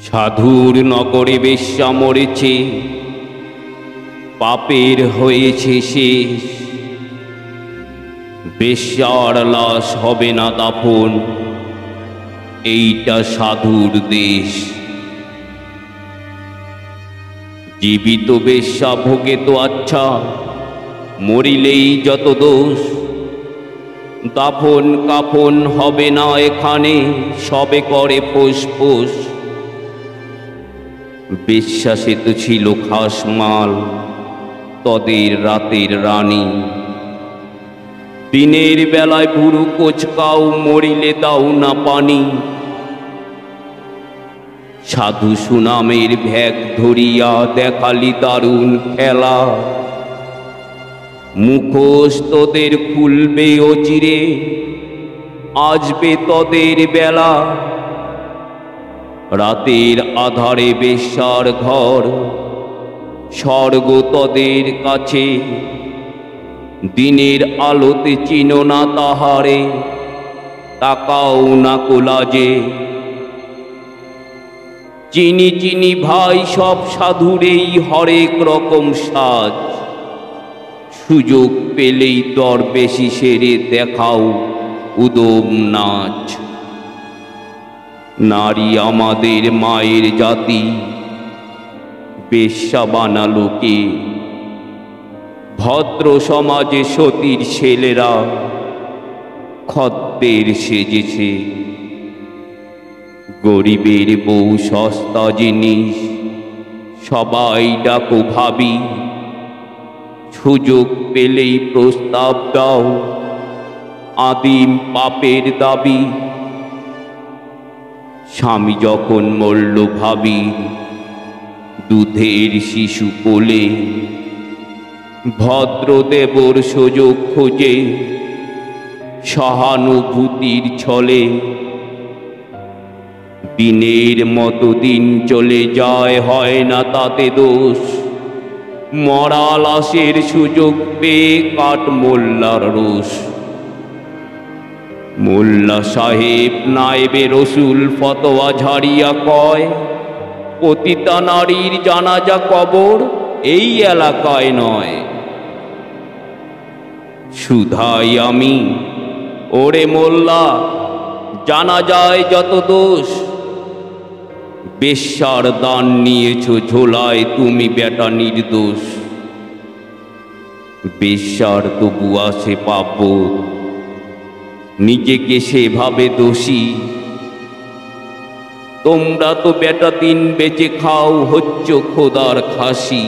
সাধুর নগরে বেশ্যা মরেছে, পাপের হয়েছে শেষ। বেশ্যার লাশ হবে না দাফন, এইটা সাধুর দেশ। জীবিত বেশ্যা ভোগে তো আচ্ছা, মরিলেই যত দোষ। দাফন কাফন হবে না এখানে, সবে করে ফোঁস ফোঁস। বেশ্যা সে তো ছিল খাসমাল, তদের রাতের রানী। দিনের বেলায় বুড়ো কোচকাও, মরিলে দাও না পানি। সাধু সুনামের ভ্যাগ ধরিয়া দেখালি দারুণ খেলা। মুখোশ তোদের খুলবে অচিরে, আসবে তোদের বেলা। রাতের আধারে বেশ্যার ঘর, স্বর্গ তোদের কাছে। দিনের আলোতে চিনো না তাহারে, তাকাও না কোলাজে। চিনি চিনি ভাই সব সাধুরেই হরেক রকম সাজ। সুযোগ পেলেই দরবেশি সেরে দেখাও উদম নাচ। নারী আমাদের মায়ের জাতি, বেশ্যা বানালো কে? ভদ্র সমাজে সতীর ছেলেরা খদ্দের সেজেছে। গরিবের বউ সস্তা জিনিস, সবাই ডাকো ভাবি। সুযোগ পেলেই প্রস্তাব দাও, আদিম পাপের দাবি। স্বামী যখন মরল ভাবি, দুধের শিশু কোলে। ভদ্রদেবর সুযোগ খোঁজে, সহানুভূতির ছলে। দিনের মতো দিন চলে যায়, হয় না তাতে দোষ। মরা লাশের সুযোগ পেয়ে কাট মোল্লার রোষ। মোল্লা সাহেব নায়েবে রসুল ফতোয়া ঝাড়িয়া কয়, পতিতা নারীর জানাজা কবর এই এলাকায় নয়। শুধাই আমি, ওরে মোল্লা, জানা যায় যত দোষ। বেশ্যার দান নিয়েছ ঝোলায় তুমি বেটা নির্দোষ। বেশ্যার তবু আসে পাপ, নিজেকে সেভাবে দোষী। তোমরা তো বেটা দিন বেঁচে খাও, হচ্ছ খোদার খাসি।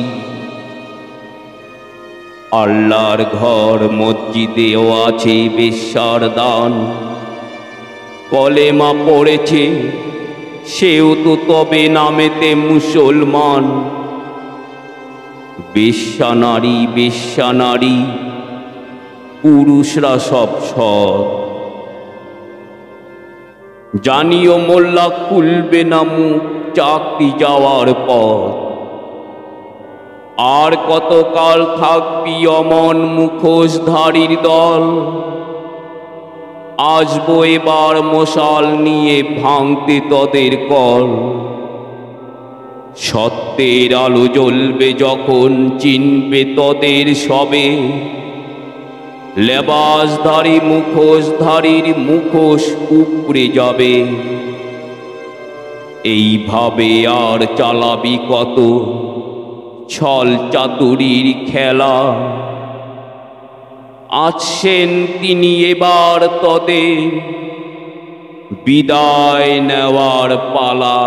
আল্লাহর ঘর মসজিদেও আছে বেশ্যার দান। কলেমা পড়েছে সেও তো তবে নামেতে মুসলমান। বেশ্যা নারী, বেশ্যা নারী, পুরুষরা সব সৎ। জানিও মোল্লা খুলবে না মুখ চাকরি যাওয়ার পথ। আর কতকাল থাকবি অমন মুখোশধারীর দল? আসবো এবার মশাল নিয়ে ভাঙতে তোদের কল। সত্যের আলো জ্বলবে যখন, চিনবে তোদের সবে। লেবাসধারী মুখোশধারীর মুখোশ উপড়ে যাবে। এইভাবে আর চালাবি কত ছল চাতুরীর খেলা? আসছেন তিনি এবার তোদের বিদায় নেওয়ার পালা।